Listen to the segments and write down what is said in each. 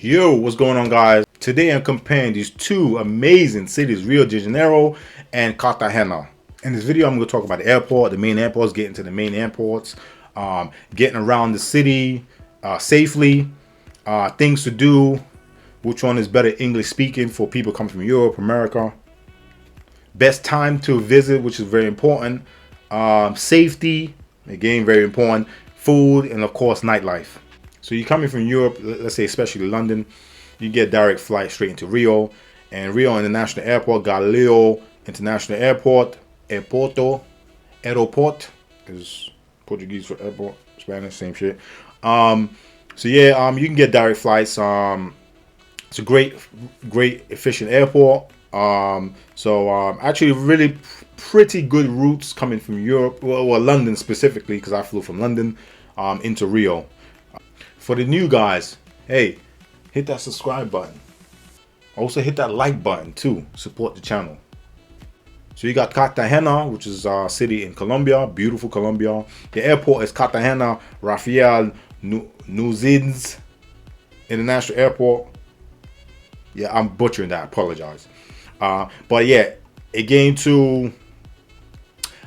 Yo, what's going on, guys? Today I'm comparing these two amazing cities, Rio de Janeiro and Cartagena. In this video, I'm going to talk about the airport, the main airports, getting to the main airports, getting around the city safely, things to do, which one is better English speaking for people coming from Europe, America, best time to visit, which is very important, safety, again, very important, food, and of course, nightlife. So you're coming from Europe, let's say especially London, you get direct flight straight into Rio. And Rio International Airport, Galileo International Airport, Aeroport is Portuguese for airport, Spanish, same shit. So yeah, you can get direct flights. It's a great, efficient airport. Actually really pretty good routes coming from Europe, well London specifically, because I flew from London into Rio. For the new guys, hey, hit that subscribe button. Also hit that like button too. Support the channel. So you got Cartagena, which is a city in Colombia, beautiful Colombia. The airport is Cartagena Rafael Nuzins International Airport. Yeah, I'm butchering that. I apologize. But yeah, again,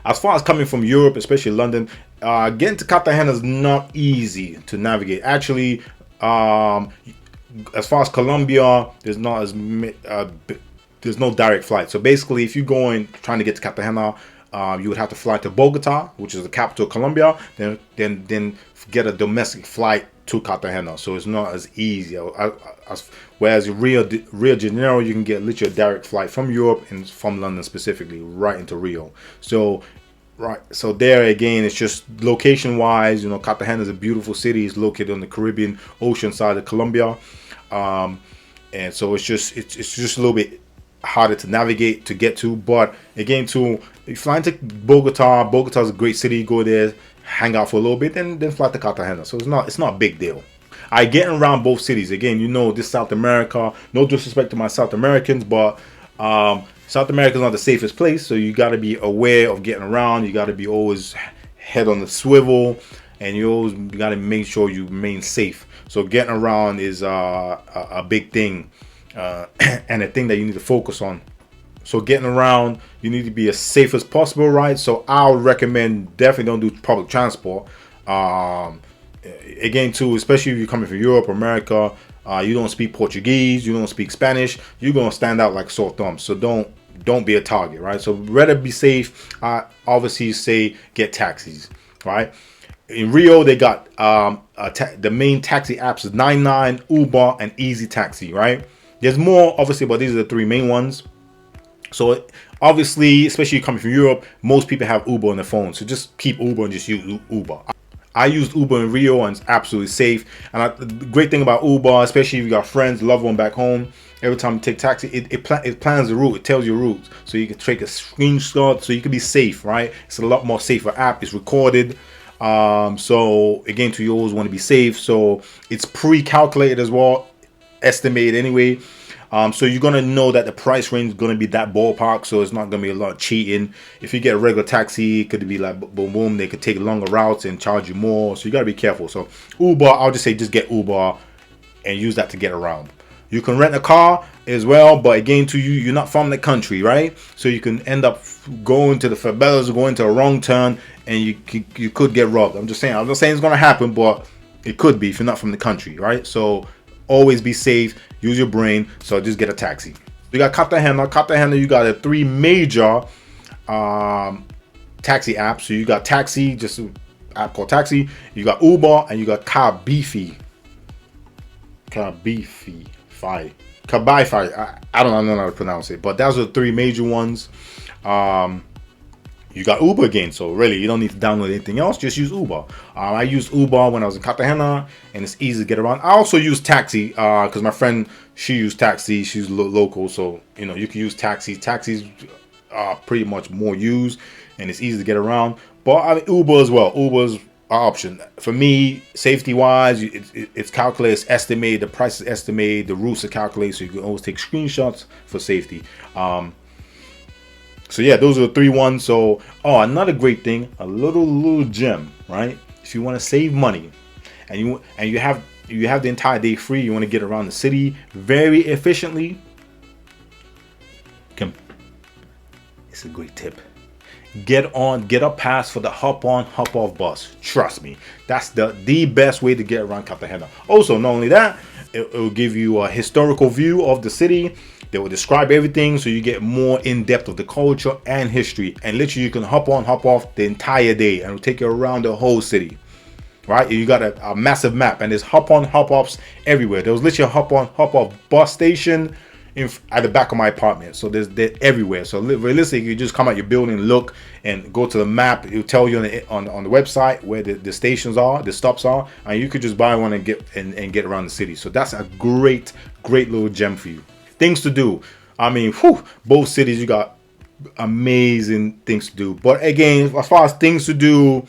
as far as coming from Europe, especially London, getting to Cartagena is not easy to navigate. Actually, as far as Colombia, there's no direct flight. So basically, if you're trying to get to Cartagena, you would have to fly to Bogota, which is the capital of Colombia, then get a domestic flight to Cartagena. So it's not as easy. Whereas Rio de Janeiro, you can get literally a direct flight from Europe and from London specifically right into Rio. So there again, it's just location wise, Cartagena is a beautiful city. It's located on the Caribbean Ocean side of Colombia, and so it's just a little bit harder to navigate to get to. But again, flying to Bogota is a great city. Go there, hang out for a little bit, and then fly to Cartagena. So it's not a big deal. Getting around both cities, again, this South America, no disrespect to my South Americans, but South America is not the safest place, so you got to be aware of getting around. You got to be always head on the swivel, and you got to make sure you remain safe. So getting around is a big thing, and a thing that you need to focus on. So getting around, you need to be as safe as possible, right? So I would recommend definitely don't do public transport. Again, too, especially if you're coming from Europe, America, you don't speak Portuguese, you don't speak Spanish, you're gonna stand out like a sore thumb. So don't be a target, right? So rather be safe. Obviously, say get taxis, right? In Rio, they got the main taxi apps is 99, Uber, and Easy Taxi, right? There's more, obviously, but these are the three main ones. So obviously, especially coming from Europe, most people have Uber on their phone. So just keep Uber and just use Uber. I used Uber in Rio and it's absolutely safe. And the great thing about Uber, especially if you got friends, loved one back home, every time you take taxi, it plans the route. It tells you routes, so you can take a screenshot, so you can be safe, right? It's a lot more safer app. It's recorded. So again, you always want to be safe. So it's pre-calculated as well, estimated anyway. So you're gonna know that the price range is gonna be that ballpark, so it's not gonna be a lot of cheating. If you get a regular taxi, it could be like boom boom, they could take longer routes and charge you more, so you gotta be careful. So Uber, I'll just say just get Uber and use that to get around. You can rent a car as well, but again, you're not from the country, right? So you can end up going to the favelas or going to a wrong turn, and you could get robbed. I'm not saying it's gonna happen, but it could be if you're not from the country, right? So always be safe, use your brain. So just get a taxi. You got Cartagena, you got three major taxi apps. So you got Taxi, just an app called Taxi, you got Uber, and you got Cabify. I don't know how to pronounce it, but those are the three major ones. You got Uber again, so really you don't need to download anything else, just use Uber. I used Uber when I was in Cartagena, and it's easy to get around. I also use Taxi because my friend, she used Taxi, she's local, so you can use Taxis. Taxis are pretty much more used, and it's easy to get around. But Uber as well. Uber's an option for me, safety wise. It's calculated, it's estimated, the price is estimated, the routes are calculated, so you can always take screenshots for safety. So yeah, those are the three ones. So another great thing, a little gem, right? If you want to save money and you have you have the entire day free, you want to get around the city very efficiently, it's a great tip. Get a pass for the hop on, hop off bus. Trust me, that's the best way to get around Cartagena. Also, not only that, it will give you a historical view of the city. They will describe everything, so you get more in depth of the culture and history. And literally, you can hop on, hop off the entire day, and it'll take you around the whole city. Right? You got a massive map, and there's hop on, hop offs everywhere. There was literally a hop on, hop off bus station at the back of my apartment. So they're everywhere. So realistically, you just come out your building, look, and go to the map. It'll tell you on the website where the stations are, the stops are, and you could just buy one and get around the city. So that's a great little gem for you. Things to do. I mean, both cities, you got amazing things to do. But again, as far as things to do,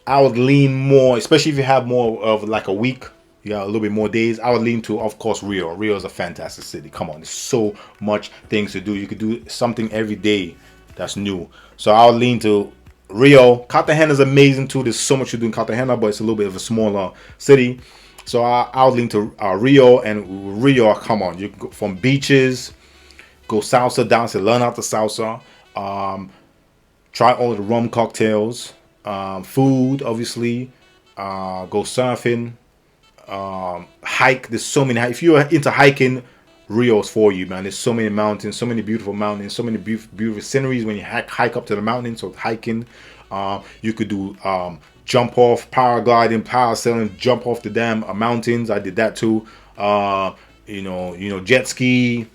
I would lean more, especially if you have more of like a week, you got a little bit more days, I would lean to, of course, Rio. Rio is a fantastic city. Come on, there's so much things to do. You could do something every day that's new. So I would lean to Rio. Cartagena is amazing too. There's so much to do in Cartagena, but it's a little bit of a smaller city. So I would lean to Rio. And Rio, come on, you can go from beaches, go salsa dancing, learn how to salsa, try all the rum cocktails, food, obviously, go surfing, hike. There's so many. If you're into hiking, Rio's for you, man. There's so many mountains, so many beautiful mountains, so many beautiful sceneries when you hike up to the mountains. So hiking, you could do jump off, paragliding, parasailing, jump off the damn mountains. I did that too. Jet ski,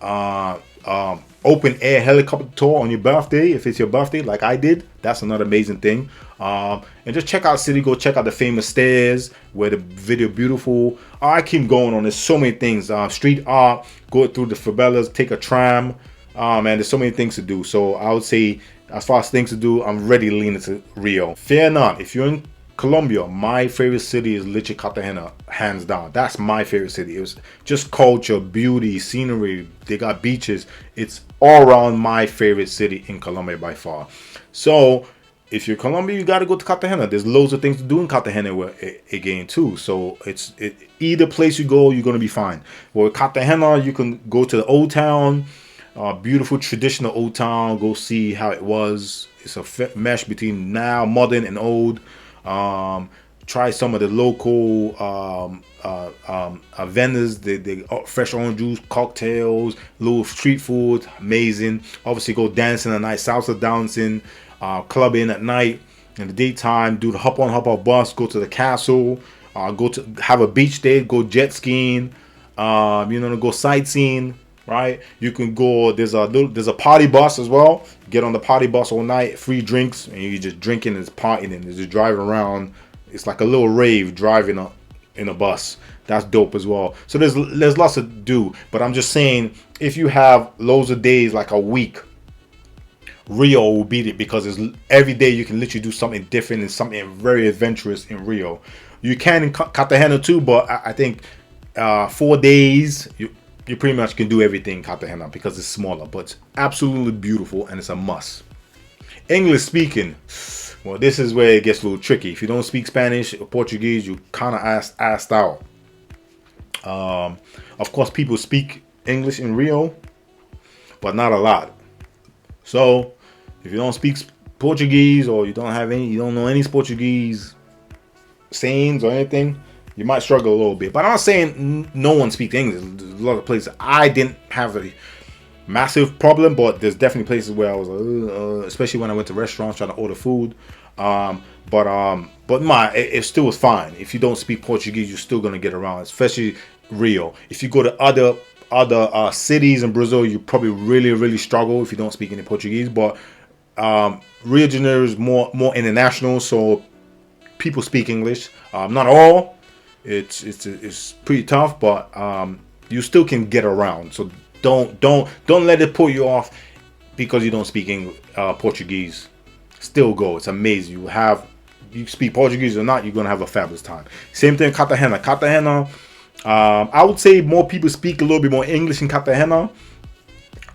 open air helicopter tour on your birthday, if it's your birthday like I did. That's another amazing thing. And just check out the city. Go check out the famous stairs where the video beautiful. I keep going on. There's so many things. Street art, go through the favelas, take a tram. Man, there's so many things to do. So I would say, as far as things to do, I'm ready to lean into Rio. Fear not, if you're in Colombia, my favorite city is literally Cartagena, hands down. That's my favorite city. It was just culture, beauty, scenery. They got beaches. It's all around my favorite city in Colombia by far. So if you're Colombia, you got to go to Cartagena. There's loads of things to do in Cartagena again too. So either place you go, you're going to be fine. Well, Cartagena, you can go to the old town, beautiful traditional old town. Go see how it was. It's a mesh between now, modern and old. Try some of the local vendors, the fresh orange juice, cocktails, little street food, amazing. Obviously, go dancing at night, salsa dancing, clubbing at night. In the daytime, do the hop on, hop off bus, go to the castle, go to have a beach day, go jet skiing, go sightseeing. Right, you can go. There's a party bus as well. Get on the party bus all night, free drinks, and you just drinking and partying and just driving around. It's like a little rave driving in a bus. That's dope as well. So there's lots to do. But I'm just saying, if you have loads of days, like a week, Rio will beat it, because every day you can literally do something different and something very adventurous in Rio. You can in Cartagena too, but I think 4 days you pretty much can do everything in Cartagena because it's smaller, but it's absolutely beautiful and it's a must. English speaking, well, this is where it gets a little tricky. If you don't speak Spanish or Portuguese, you kind of asked out. Of course, people speak English in Rio, but not a lot. So if you don't speak Portuguese, or you don't know any Portuguese sayings or anything, you might struggle a little bit. But I'm not saying no one speaks English. There's a lot of places I didn't have a massive problem, but there's definitely places where I was, especially when I went to restaurants trying to order food. It still was fine. If you don't speak Portuguese, you're still gonna get around, especially Rio. If you go to other cities in Brazil, you probably really struggle if you don't speak any Portuguese. But Rio de Janeiro is more international, so people speak English. Not all. It's pretty tough, but you still can get around. So don't let it pull you off because you don't speak Portuguese. Still go. It's amazing. You speak Portuguese or not, you're gonna have a fabulous time. Same thing in Cartagena. I would say more people speak a little bit more English in Cartagena.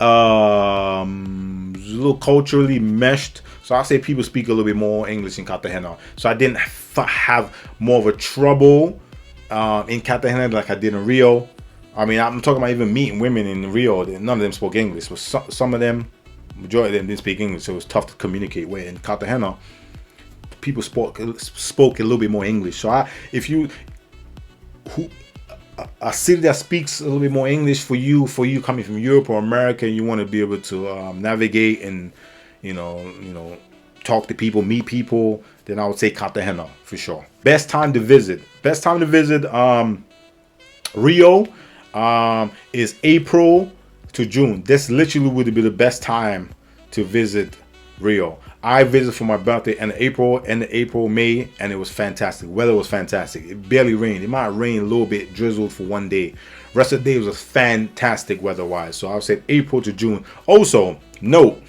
A little culturally meshed. So I say people speak a little bit more English in Cartagena. So I didn't have more of a trouble in Cartagena like I did in Rio. I mean, I'm talking about even meeting women in Rio. None of them spoke English. But some of them, majority of them didn't speak English, so it was tough to communicate with. In Cartagena, people spoke a little bit more English. So if you a city that speaks a little bit more English for you coming from Europe or America, and you want to be able to navigate and you know talk to people, meet people, then I would say Cartagena for sure. Best time to visit. Rio is April to June. This literally would be the best time to visit Rio. I visited for my birthday in April, May, and it was fantastic. Weather was fantastic. It barely rained. It might rain a little bit, drizzled for one day. Rest of the day was fantastic weather-wise. So I would say April to June. Also, note,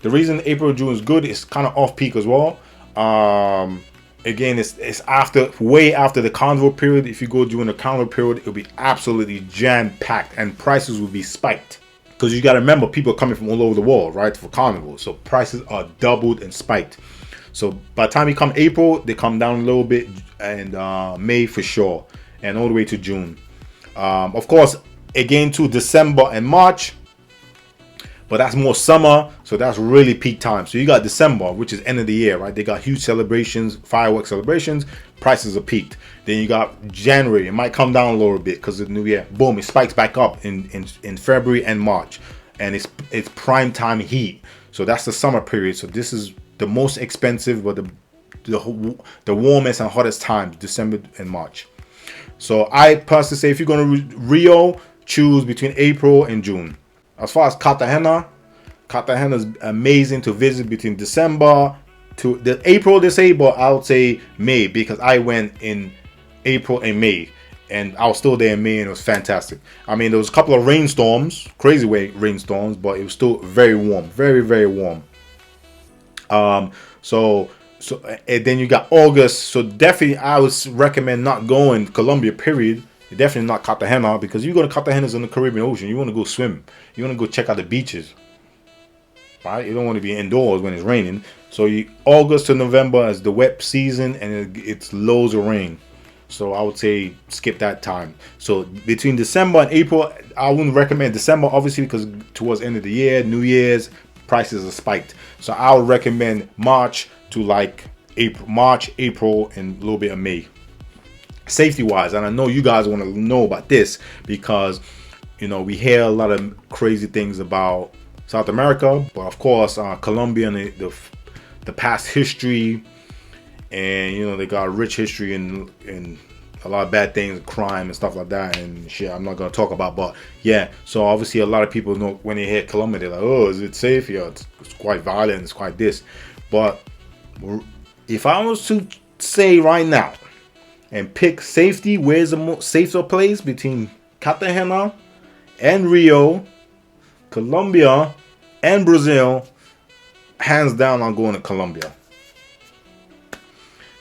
the reason April to June is good is kind of off-peak as well. Again, it's way after the carnival period. If you go during the carnival period, it'll be absolutely jam-packed and prices will be spiked. Because you got to remember, people are coming from all over the world, right, for carnival. So prices are doubled and spiked. So by the time you come April, they come down a little bit, and May for sure, and all the way to June. Of course, again to December and March, but that's more summer, so that's really peak time. So you got December, which is end of the year, right? They got huge celebrations, fireworks celebrations, prices are peaked. Then you got January, it might come down a little bit because of the new year. Boom, it spikes back up in February and March, and it's prime time heat. So that's the summer period. So this is the most expensive, but the warmest and hottest times, December and March. So I personally say if you're going to Rio, choose between April and June. As far as Cartagena is amazing to visit between December to the April, they say, but I would say May, because I went in April and May, and I was still there in May, and it was fantastic. I mean, there was a couple of rainstorms, crazy rainstorms, but it was still very warm, very, very warm. So and then you got August. So definitely, I would recommend not going Colombia. Period. Definitely not Cartagena, because you go to Cartagena's in the Caribbean Ocean. You want to go swim. You want to go check out the beaches. Right? You don't want to be indoors when it's raining. So August to November is the wet season, and it's loads of rain. So I would say skip that time. So between December and April, I wouldn't recommend December, obviously, because towards the end of the year, New Year's, prices are spiked. So I would recommend March to like March, April, and a little bit of May. Safety wise, and I know you guys want to know about this, because we hear a lot of crazy things about South America, but of course Colombia and the past history, and they got a rich history and a lot of bad things, crime and stuff like that, and shit I'm not going to talk about. But yeah, so obviously a lot of people know when they hear Colombia, they're like, oh, is it safe? Yeah, it's quite violent, it's quite this. But if I was to say right now and pick safety, where's the most safer place between Cartagena and Rio, Colombia and Brazil, hands down I'm going to Colombia.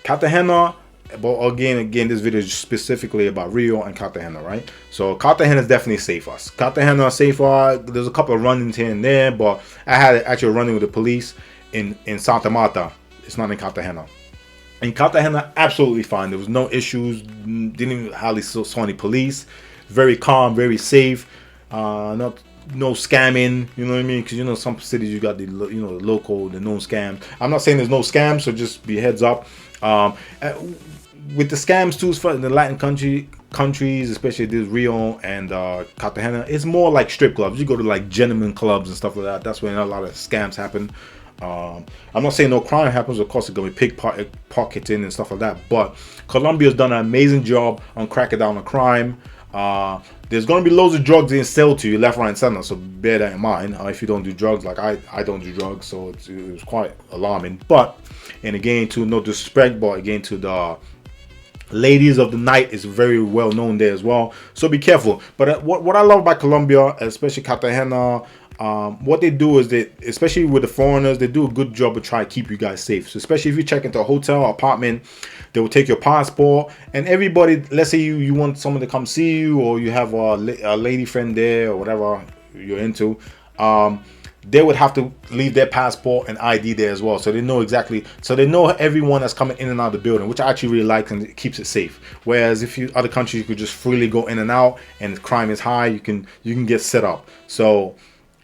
Cartagena, but again, this video is specifically about Rio and Cartagena, right? So Cartagena is definitely safer. Cartagena is safer. There's a couple of run-ins here and there, but I had actually running with the police in Santa Marta. It's not in Cartagena. In Cartagena, absolutely fine. There was no issues. Didn't even hardly saw any police. Very calm, very safe. No scamming. You know what I mean? Because some cities you got the local, the known scams. I'm not saying there's no scams, so just be heads up. With the scams too, in the Latin countries, especially this Rio and Cartagena, it's more like strip clubs. You go to like gentlemen clubs and stuff like that. That's when a lot of scams happen. I'm not saying no crime happens. Of course, it's going to be pickpocketing and stuff like that. But Colombia's done an amazing job on cracking down on crime. There's going to be loads of drugs being sold to you left, right, and center. So bear that in mind. If you don't do drugs, like I don't do drugs, so it was quite alarming. But, and again, to no disrespect, but again to the ladies of the night is very well known there as well. So be careful. But what I love about Colombia, especially Cartagena, what they do is that, especially with the foreigners, they do a good job of trying to keep you guys safe. So especially if you check into a hotel or apartment, they will take your passport, and everybody, let's say you want someone to come see you, or you have a lady friend there or whatever you're into, they would have to leave their passport and ID there as well, so they know exactly, so they know everyone that's coming in and out of the building, which I actually really like, and it keeps it safe. Whereas if you other countries, you could just freely go in and out, and crime is high, you can get set up. So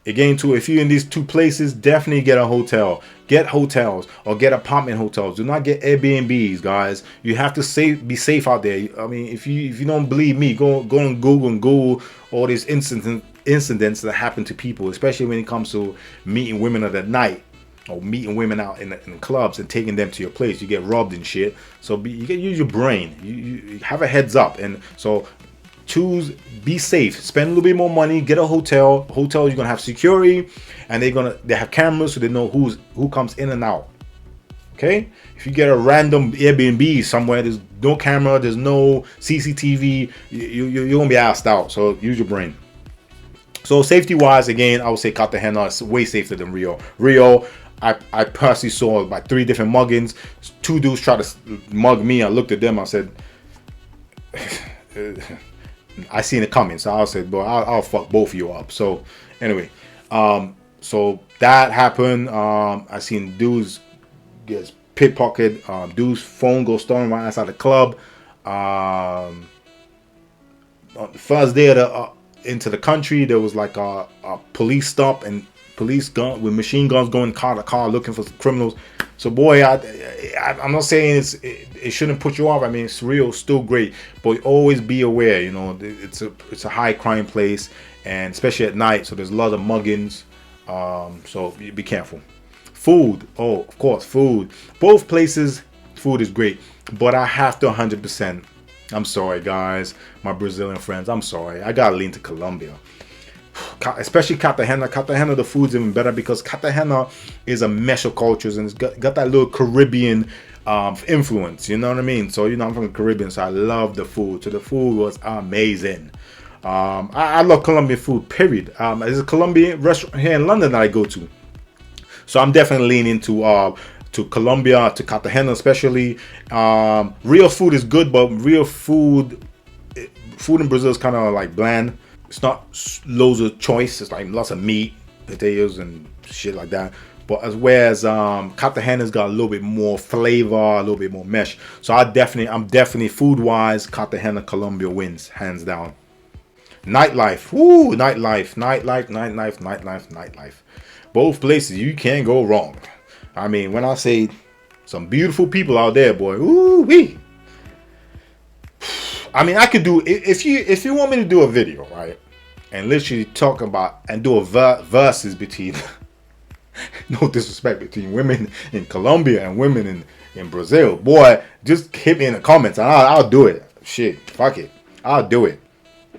again, too, if you're in these two places, definitely get a hotel. Get hotels or get apartment hotels. Do not get Airbnbs, guys. You have to be safe out there. I mean, if you don't believe me, go on Google and Google all these incidents that happen to people, especially when it comes to meeting women at night or meeting women out in clubs and taking them to your place. You get robbed and shit. So you can use your brain. You have a heads up, and so be safe, spend a little bit more money, get a hotel. You're gonna have security, and they have cameras, so they know who comes in and out. Okay, if you get a random Airbnb somewhere, there's no camera, there's no CCTV, you're gonna be asked out. So use your brain. So safety wise, again, I would say Cartagena is way safer than Rio. I personally saw like 3 different muggings. 2 dudes tried to mug me. I looked at them, I said, I seen it coming, so I said, "Bro, I'll fuck both of you up." So anyway, so that happened. I seen dudes get pickpocket. Dude's phone goes stolen right outside the club. On the first day of into the country, there was like a police stop, and police with machine guns going car to car looking for criminals. So boy, I'm not saying it shouldn't put you off. I mean, it's real, still great, but always be aware. You know, it's a high crime place, and especially at night. So there's a lot of muggings. So be careful. Food, oh, of course, food. Both places, food is great, but I have to 100%. I'm sorry, guys, my Brazilian friends. I'm sorry. I gotta lean to Colombia. Especially Cartagena. Cartagena, the food's even better because Cartagena is a mesh of cultures, and it's got that little Caribbean influence. You know what I mean? So I'm from the Caribbean, so I love the food. So the food was amazing. I love Colombian food. Period. There's a Colombian restaurant here in London that I go to, so I'm definitely leaning to Colombia, to Cartagena, especially. Real food is good, but real food in Brazil is kind of like bland. It's not loads of choice. It's like lots of meat, potatoes, and shit like that. But whereas Cartagena's got a little bit more flavor, a little bit more mesh. So I'm definitely food-wise, Cartagena, Colombia wins, hands down. Nightlife, woo, nightlife. Both places, you can't go wrong. I mean, when I say some beautiful people out there, boy, ooh wee. I mean, I could do, if you want me to do a video, right, and literally talk about and do a versus between, no disrespect, between women in Colombia and women in Brazil, boy, just hit me in the comments and I'll do it. Shit, fuck it, I'll do it.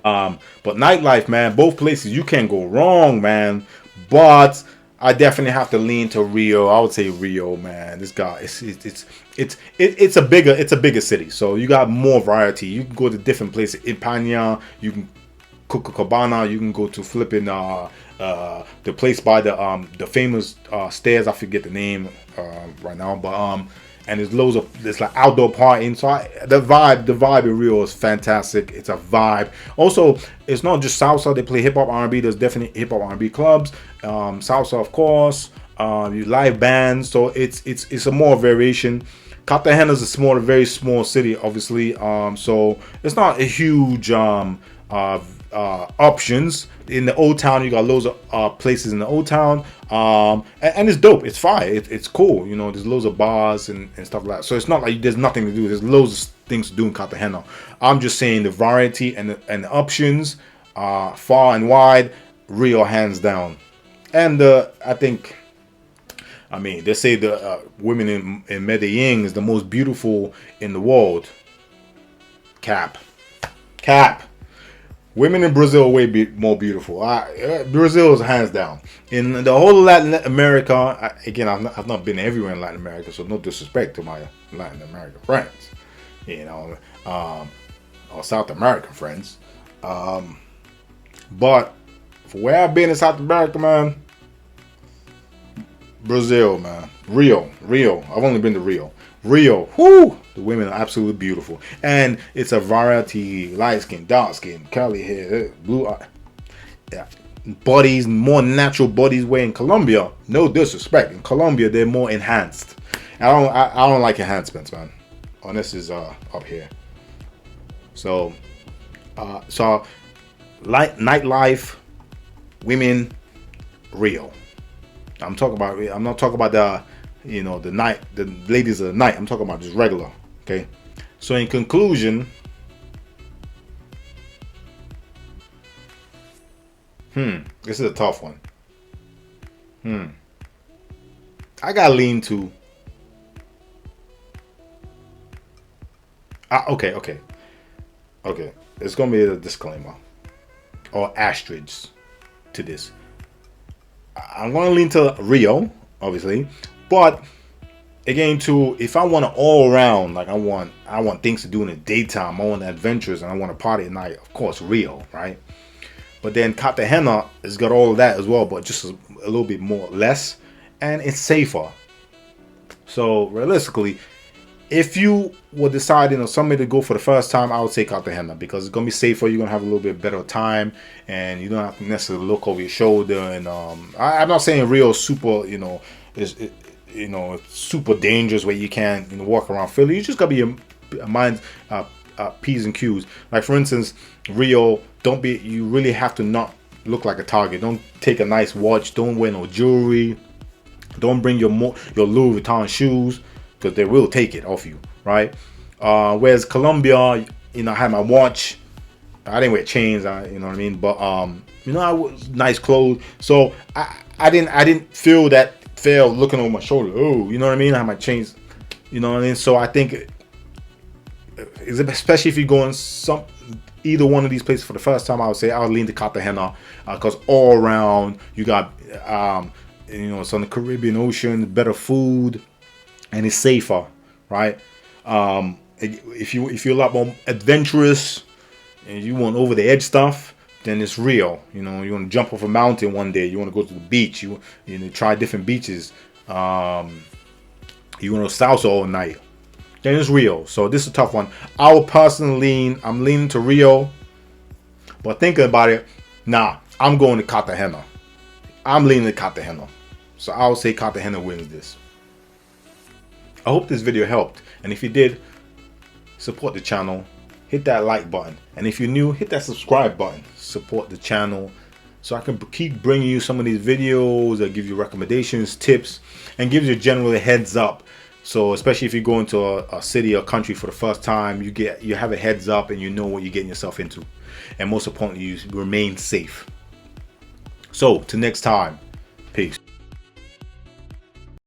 But nightlife, man, both places, you can't go wrong, man. But I definitely have to lean to Rio. I would say Rio, man. This guy, it's a bigger city, so you got more variety. You can go to different places. Ipanha, you can Copacabana, you can go to flipping the place by the famous stairs. I forget the name right now, but and there's like outdoor partying. So the vibe in Rio is fantastic. It's a vibe. Also, it's not just salsa. They play hip hop, R&B. There's definitely hip hop, R&B clubs. Salsa, of course. You live bands. So it's a more variation. Cartagena is a very small city, obviously. So it's not a huge options. In the old town, you got loads of places in the old town, and it's dope. It's fire. It's cool. You know, there's loads of bars and stuff like that. So it's not like there's nothing to do. There's loads of things to do in Cartagena. I'm just saying the variety and the options, far and wide. Rio, hands down. And I think, I mean, they say the women in Medellin is the most beautiful in the world. Cap. Women in Brazil are way more beautiful. Brazil is hands down. In the whole of Latin America, again, I've not been everywhere in Latin America, so no disrespect to my Latin American friends, you know, or South American friends. But for where I've been in South America, man, Brazil, man, Rio. I've only been to Rio. Whoo! The women are absolutely beautiful, and it's a variety: light skin, dark skin, curly hair, blue eye. Yeah, bodies, more natural bodies. Where in Colombia, no disrespect, in Colombia they're more enhanced. I don't like enhancements, man. And this is up here. So like nightlife, women, real. I'm talking about. I'm not talking about the ladies of the night. I'm talking about just regular. Okay. So in conclusion, this is a tough one. I gotta lean to. Okay. It's gonna be a disclaimer or asterisks to this. I'm gonna lean to Rio, obviously, but again, too, if I want an all around, like I want things to do in the daytime, I want adventures, and I want to party at night, of course, Rio, right? But then Cartagena has got all of that as well, but just a little bit more less, and it's safer. So realistically, if you were deciding on somebody to go for the first time, I would say Cartagena because it's gonna be safer. You're gonna have a little bit better time, and you don't have to necessarily look over your shoulder. And I'm not saying Rio is super, it's super dangerous where you can't walk around Philly. You just gotta be your mind, P's and Q's. Like for instance, Rio, you really have to not look like a target. Don't take a nice watch. Don't wear no jewelry. Don't bring your Louis Vuitton shoes because they will take it off you, right? Whereas Colombia, I had my watch. I didn't wear chains, you know what I mean? But I was nice clothes, so I didn't feel that fear looking over my shoulder. Oh, you know what I mean? I had my chains, you know what I mean? So I think, especially if you're going either one of these places for the first time, I would say I would lean to Cartagena because all around you got it's on the Caribbean Ocean, better food, and it's safer, right? If you're a lot more adventurous and you want over the edge stuff, then it's real. You want to jump off a mountain one day. You want to go to the beach. You try different beaches. You want to salsa all night. Then it's Rio. So this is a tough one. I would personally I'm leaning to Rio, but thinking about it, I'm going to Cartagena. I'm leaning to Cartagena. So I would say Cartagena wins this. I hope this video helped, and if you did, support the channel, hit that like button, and if you're new, hit that subscribe button. Support the channel so I can keep bringing you some of these videos that give you recommendations, tips, and gives you generally a heads up. So especially if you go into a city or country for the first time, you have a heads up and you know what you're getting yourself into, and most importantly, you remain safe. So till next time, peace.